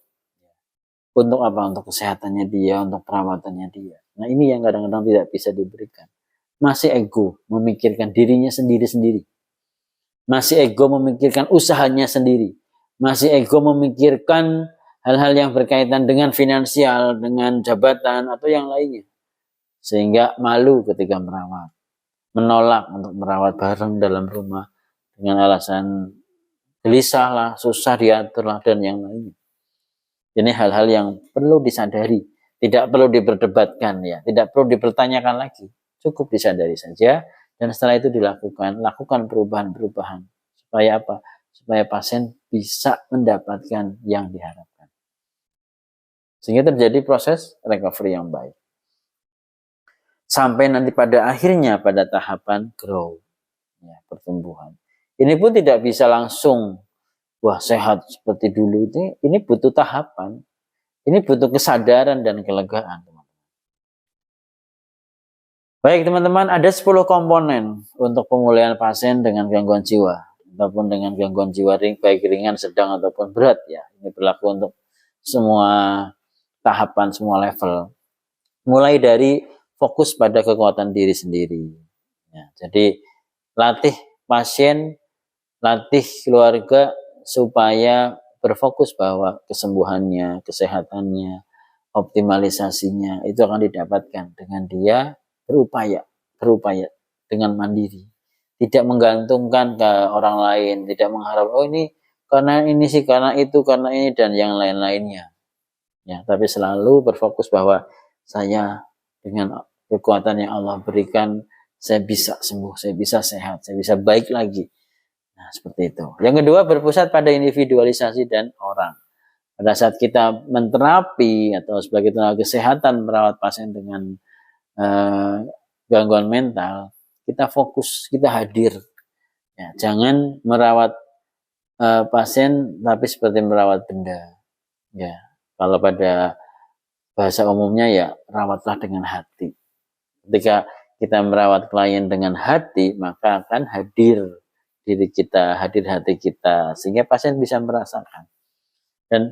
Untuk apa? Untuk kesehatannya dia, untuk perawatannya dia. Nah ini yang kadang-kadang tidak bisa diberikan. Masih ego, memikirkan dirinya sendiri-sendiri. Masih ego memikirkan usahanya sendiri. Masih ego memikirkan hal-hal yang berkaitan dengan finansial, dengan jabatan, atau yang lainnya. Sehingga malu ketika merawat. Menolak untuk merawat bareng dalam rumah. Dengan alasan gelisah lah, susah diatur lah, dan yang lainnya. Ini hal-hal yang perlu disadari. Tidak perlu diperdebatkan ya. Tidak perlu dipertanyakan lagi. Cukup disadari saja. Dan setelah itu lakukan perubahan-perubahan. Supaya apa? Supaya pasien bisa mendapatkan yang diharapkan. Sehingga terjadi proses recovery yang baik. Sampai nanti pada akhirnya pada tahapan grow. Ya, pertumbuhan. Ini pun tidak bisa langsung wah sehat seperti dulu. Ini butuh tahapan. Ini butuh kesadaran dan kelegaan. Baik teman-teman, ada 10 komponen untuk pemulihan pasien dengan gangguan jiwa ataupun dengan gangguan jiwa baik ringan, sedang ataupun berat ya. Ini berlaku untuk semua tahapan, semua level. Mulai dari fokus pada kekuatan diri sendiri. Ya, jadi latih pasien, latih keluarga supaya berfokus bahwa kesembuhannya, kesehatannya, optimalisasinya itu akan didapatkan dengan dia berupaya dengan mandiri, tidak menggantungkan ke orang lain, tidak mengharap oh ini karena ini sih, karena itu, karena ini dan yang lain-lainnya ya, tapi selalu berfokus bahwa saya dengan kekuatan yang Allah berikan saya bisa sembuh, saya bisa sehat, saya bisa baik lagi. Nah seperti itu. Yang kedua, berpusat pada individualisasi dan orang. Pada saat kita menterapi atau sebagai tenaga kesehatan merawat pasien dengan gangguan mental, kita fokus, kita hadir. Ya, jangan merawat pasien tapi seperti merawat benda. Ya, kalau pada bahasa umumnya ya rawatlah dengan hati. Ketika kita merawat klien dengan hati, maka akan hadir diri kita, hadir hati kita, sehingga pasien bisa merasakan. Dan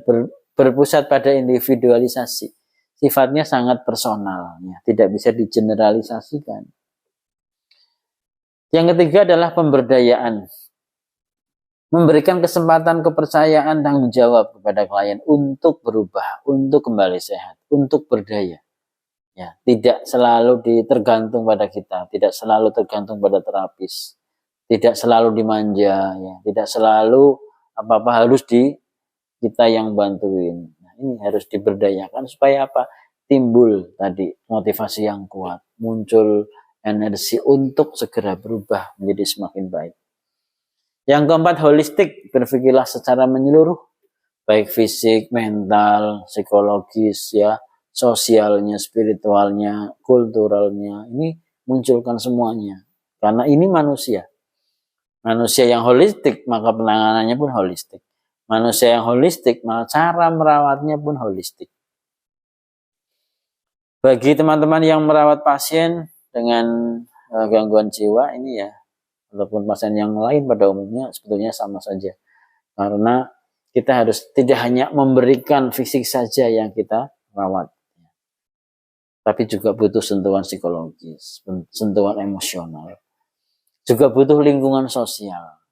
berpusat pada individualisasi. Sifatnya sangat personal, ya, tidak bisa digeneralisasikan. Yang ketiga adalah pemberdayaan. Memberikan kesempatan, kepercayaan, tanggung jawab kepada klien untuk berubah, untuk kembali sehat, untuk berdaya. Ya, tidak selalu tergantung pada kita, tidak selalu tergantung pada terapis, tidak selalu dimanja, ya, tidak selalu apa-apa harus kita yang bantuin. Nah, ini harus diberdayakan supaya apa? Timbul tadi motivasi yang kuat, muncul energi untuk segera berubah menjadi semakin baik. Yang keempat, holistik, berpikirlah secara menyeluruh, baik fisik, mental, psikologis, ya, sosialnya, spiritualnya, kulturalnya. Ini munculkan semuanya. Karena ini manusia. Manusia yang holistik, maka penanganannya pun holistik. Manusia yang holistik, maka cara merawatnya pun holistik. Bagi teman-teman yang merawat pasien dengan gangguan jiwa ini ya, ataupun pasien yang lain pada umumnya sebetulnya sama saja. Karena kita harus tidak hanya memberikan fisik saja yang kita rawat, tapi juga butuh sentuhan psikologis, sentuhan emosional, juga butuh lingkungan sosial,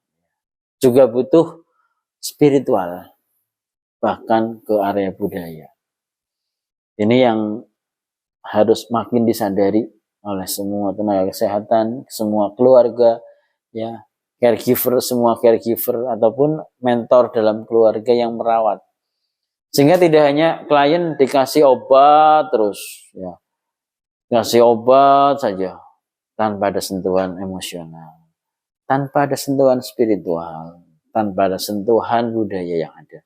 juga butuh spiritual, bahkan ke area budaya. Ini yang harus makin disadari oleh semua tenaga kesehatan, semua keluarga, ya, caregiver, semua caregiver ataupun mentor dalam keluarga yang merawat. Sehingga tidak hanya klien dikasih obat terus, ya, dikasih obat saja tanpa ada sentuhan emosional, tanpa ada sentuhan spiritual, tanpa ada sentuhan budaya yang ada.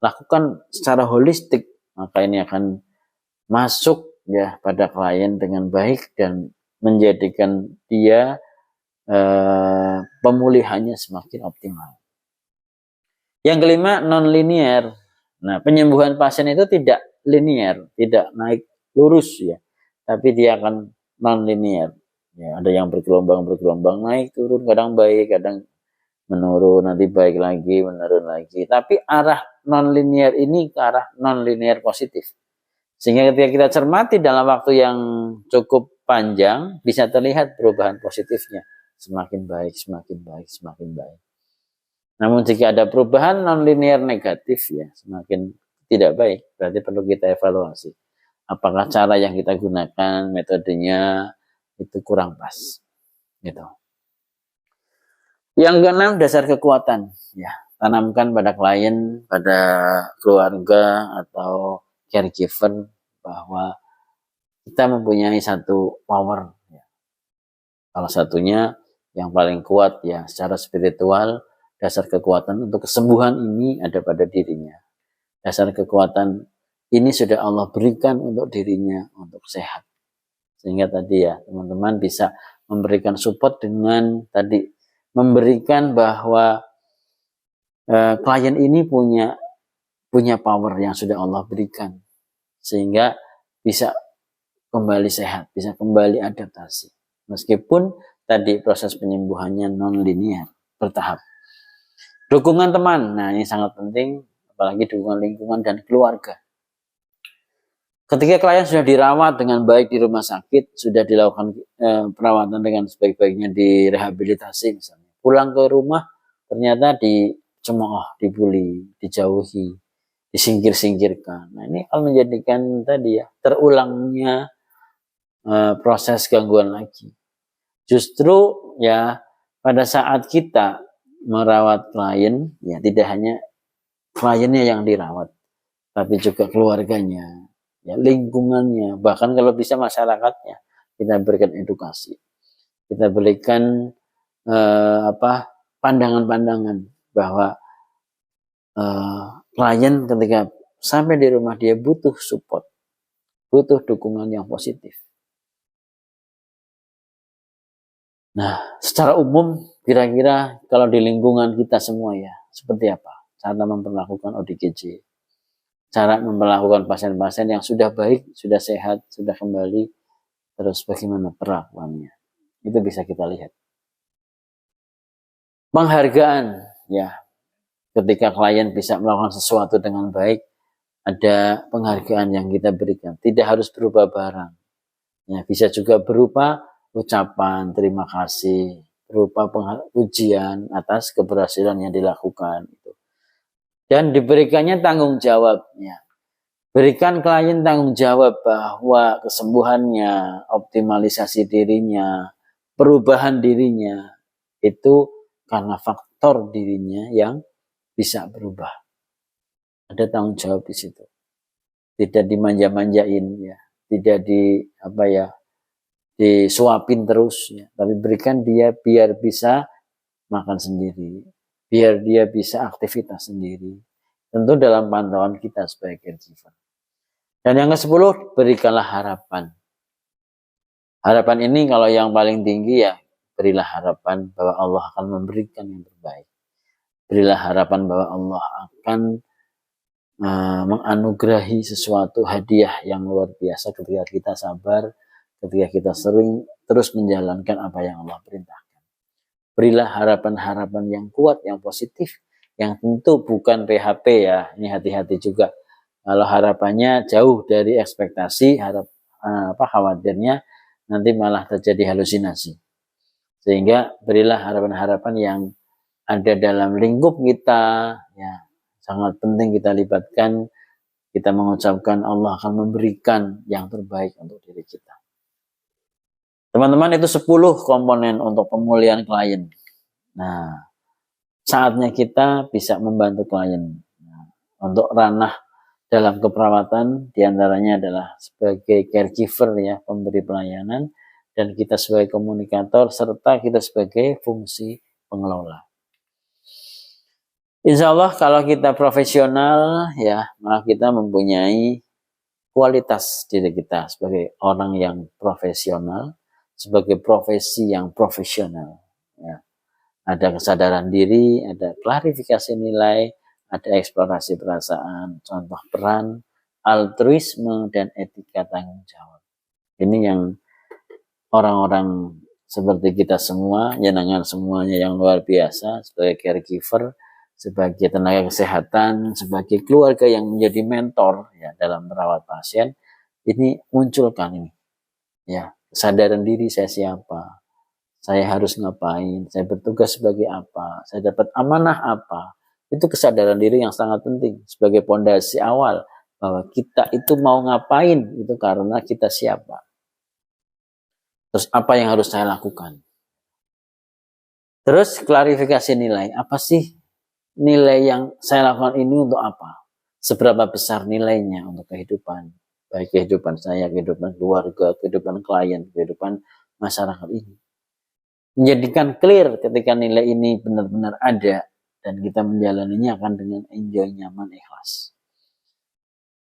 Lakukan secara holistik, maka ini akan masuk ya pada klien dengan baik dan menjadikan dia pemulihannya semakin optimal. Yang kelima, non-linear. Nah, penyembuhan pasien itu tidak linear, tidak naik lurus ya, tapi dia akan non-linear. Ya, ada yang bergelombang naik turun, kadang baik, kadang menurun, nanti baik lagi, menurun lagi. Tapi arah non-linear ini ke arah non-linear positif. Sehingga ketika kita cermati dalam waktu yang cukup panjang, bisa terlihat perubahan positifnya. Semakin baik, semakin baik, semakin baik. Namun jika ada perubahan non-linear negatif, ya semakin tidak baik, berarti perlu kita evaluasi. Apakah cara yang kita gunakan, metodenya itu kurang pas. Gitu. Yang keenam, dasar kekuatan. Ya, tanamkan pada klien, pada keluarga atau caregiver bahwa kita mempunyai satu power. Ya. Salah satunya yang paling kuat ya secara spiritual, dasar kekuatan untuk kesembuhan ini ada pada dirinya. Dasar kekuatan ini sudah Allah berikan untuk dirinya untuk sehat. Sehingga tadi ya teman-teman bisa memberikan support dengan tadi memberikan bahwa klien ini punya power yang sudah Allah berikan sehingga bisa kembali sehat, bisa kembali adaptasi. Meskipun tadi proses penyembuhannya non-linear, bertahap. Dukungan teman, nah ini sangat penting, apalagi dukungan lingkungan dan keluarga. Ketika klien sudah dirawat dengan baik di rumah sakit, sudah dilakukan perawatan dengan sebaik-baiknya, direhabilitasi misalnya. Pulang ke rumah, ternyata dicemooh, dibully, dijauhi, disingkir-singkirkan. Nah ini akan menjadikan tadi ya, terulangnya proses gangguan lagi. Justru ya pada saat kita merawat klien, ya tidak hanya kliennya yang dirawat, tapi juga keluarganya, ya lingkungannya, bahkan kalau bisa masyarakatnya. Kita berikan edukasi, kita berikan pandangan-pandangan bahwa klien ketika sampai di rumah dia butuh support, butuh dukungan yang positif. Nah, secara umum kira-kira kalau di lingkungan kita semua ya, seperti apa cara memperlakukan ODGJ? Cara memperlakukan pasien-pasien yang sudah baik, sudah sehat, sudah kembali, terus bagaimana perlakuannya? Itu bisa kita lihat. Penghargaan, ya, ketika klien bisa melakukan sesuatu dengan baik, ada penghargaan yang kita berikan. Tidak harus berupa barang, ya, bisa juga berupa ucapan terima kasih, berupa pujian atas keberhasilan yang dilakukan. Dan diberikannya tanggung jawabnya. Berikan klien tanggung jawab bahwa kesembuhannya, optimalisasi dirinya, perubahan dirinya, itu karena faktor dirinya yang bisa berubah. Ada tanggung jawab di situ. Tidak dimanja-manjain ya, tidak disuapin terus ya, tapi berikan dia biar bisa makan sendiri, biar dia bisa aktivitas sendiri. Tentu dalam pantauan kita sebagai caregiver. Dan yang ke-10, berikanlah harapan. Harapan ini kalau yang paling tinggi ya, berilah harapan bahwa Allah akan memberikan yang terbaik. Berilah harapan bahwa Allah akan menganugerahi sesuatu hadiah yang luar biasa ketika kita sabar, ketika kita sering terus menjalankan apa yang Allah perintahkan. Berilah harapan-harapan yang kuat, yang positif, yang tentu bukan PHP ya. Ini hati-hati juga. Kalau harapannya jauh dari ekspektasi, khawatirnya nanti malah terjadi halusinasi. Sehingga berilah harapan-harapan yang ada dalam lingkup kita, ya. Sangat penting kita libatkan, kita mengucapkan Allah akan memberikan yang terbaik untuk diri kita. Teman-teman, itu 10 komponen untuk pemulihan klien. Nah, saatnya kita bisa membantu klien. Nah, untuk ranah dalam keperawatan diantaranya adalah sebagai caregiver ya, pemberi pelayanan, dan kita sebagai komunikator, serta kita sebagai fungsi pengelola. Insya Allah kalau kita profesional ya, maka kita mempunyai kualitas diri kita sebagai orang yang profesional, sebagai profesi yang profesional. Ya. Ada kesadaran diri, ada klarifikasi nilai, ada eksplorasi perasaan, contoh peran, altruisme, dan etika tanggung jawab. Ini yang orang-orang seperti kita semua, jenengan semuanya yang luar biasa sebagai caregiver, sebagai tenaga kesehatan, sebagai keluarga yang menjadi mentor ya dalam merawat pasien, ini munculkan ini ya, kesadaran diri saya siapa, saya harus ngapain, saya bertugas sebagai apa, saya dapat amanah apa. Itu kesadaran diri yang sangat penting sebagai pondasi awal bahwa kita itu mau ngapain itu karena kita siapa. Terus apa yang harus saya lakukan? Terus klarifikasi nilai, apa sih nilai yang saya lakukan ini untuk apa? Seberapa besar nilainya untuk kehidupan? Baik kehidupan saya, kehidupan keluarga, kehidupan klien, kehidupan masyarakat ini. Menjadikan clear ketika nilai ini benar-benar ada dan kita menjalaninya akan dengan enjoy, nyaman, ikhlas.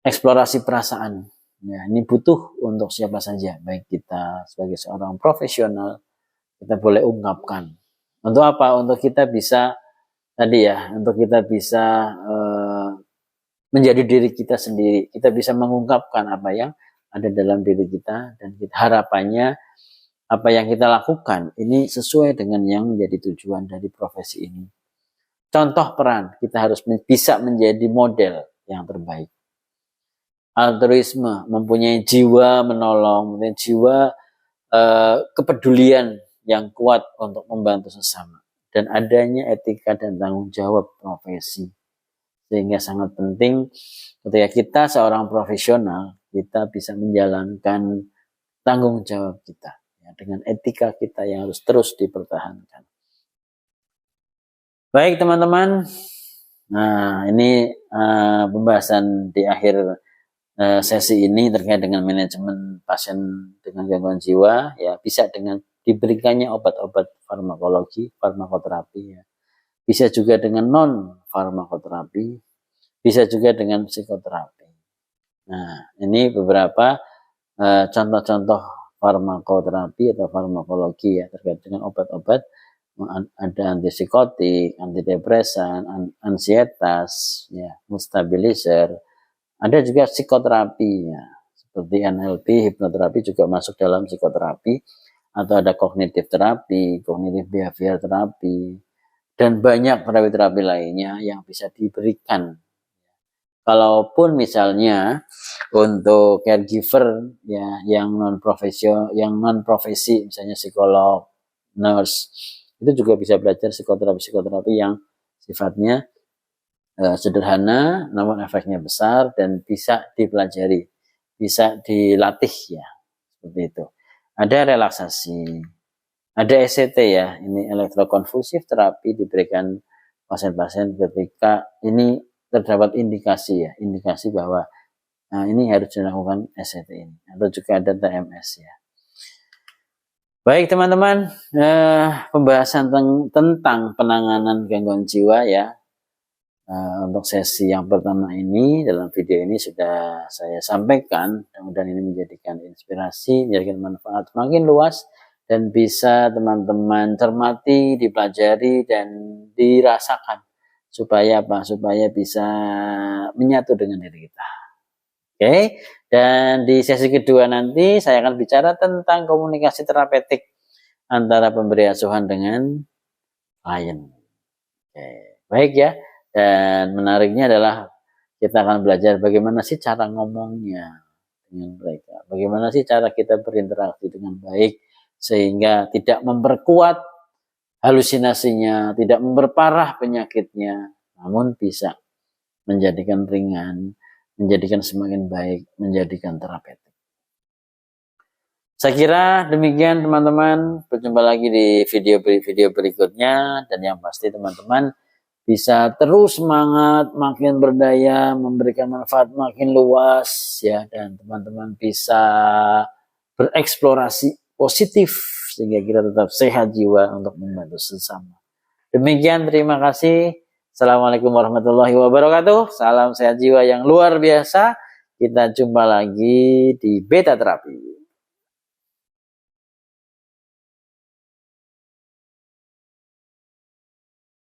Eksplorasi perasaan. Ya, ini butuh untuk siapa saja, baik kita sebagai seorang profesional, kita boleh ungkapkan. Untuk apa? Untuk kita bisa untuk kita bisa menjadi diri kita sendiri. Kita bisa mengungkapkan apa yang ada dalam diri kita, dan harapannya apa yang kita lakukan ini sesuai dengan yang menjadi tujuan dari profesi ini. Contoh peran, kita harus bisa menjadi model yang terbaik. Altruisme, mempunyai jiwa menolong, mempunyai jiwa kepedulian yang kuat untuk membantu sesama, dan adanya etika dan tanggung jawab profesi. Sehingga sangat penting ketika kita seorang profesional, kita bisa menjalankan tanggung jawab kita ya, dengan etika kita yang harus terus dipertahankan. Baik teman-teman, nah ini pembahasan di akhir sesi ini terkait dengan manajemen pasien dengan gangguan jiwa ya, bisa dengan diberikannya obat-obat farmakologi, farmakoterapi ya. Bisa juga dengan non farmakoterapi, bisa juga dengan psikoterapi. Nah, ini beberapa contoh-contoh farmakoterapi atau farmakologi ya terkait dengan obat-obat. Ada antipsikotik, antidepresan, ansietas, ya, mood stabilizer. Ada juga psikoterapi ya, seperti NLP, hipnoterapi juga masuk dalam psikoterapi, atau ada kognitif terapi, kognitif behavior terapi, dan banyak terapi-terapi lainnya yang bisa diberikan. Kalaupun misalnya untuk caregiver ya yang non profesi, misalnya psikolog, nurse, itu juga bisa belajar psikoterapi yang sifatnya sederhana namun efeknya besar dan bisa dipelajari, bisa dilatih ya, seperti itu. Ada relaksasi, ada ECT ya, ini elektrokonvulsif terapi diberikan pasien-pasien ketika ini terdapat indikasi ya, indikasi bahwa ini harus dilakukan SCT ini, atau juga ada TMS ya. Baik teman-teman, pembahasan tentang penanganan gangguan jiwa ya, untuk sesi yang pertama ini dalam video ini sudah saya sampaikan. Mudah-mudahan ini menjadikan inspirasi, menjadikan manfaat makin luas, dan bisa teman-teman cermati, dipelajari, dan dirasakan supaya apa? Supaya bisa menyatu dengan diri kita. Oke, dan di sesi kedua nanti saya akan bicara tentang komunikasi terapeutik antara pemberi asuhan dengan klien. Oke, baik ya. Dan menariknya adalah kita akan belajar bagaimana sih cara ngomongnya dengan mereka. Bagaimana sih cara kita berinteraksi dengan baik sehingga tidak memperkuat halusinasinya, tidak memperparah penyakitnya, namun bisa menjadikan ringan, menjadikan semakin baik, menjadikan terapeutik. Saya kira demikian teman-teman. Berjumpa lagi di video berikutnya, dan yang pasti teman-teman bisa terus semangat, makin berdaya, memberikan manfaat makin luas ya, dan teman-teman bisa bereksplorasi positif sehingga kita tetap sehat jiwa untuk membantu sesama. Demikian, terima kasih. Assalamualaikum warahmatullahi wabarakatuh. Salam sehat jiwa yang luar biasa. Kita jumpa lagi di Beta Terapi.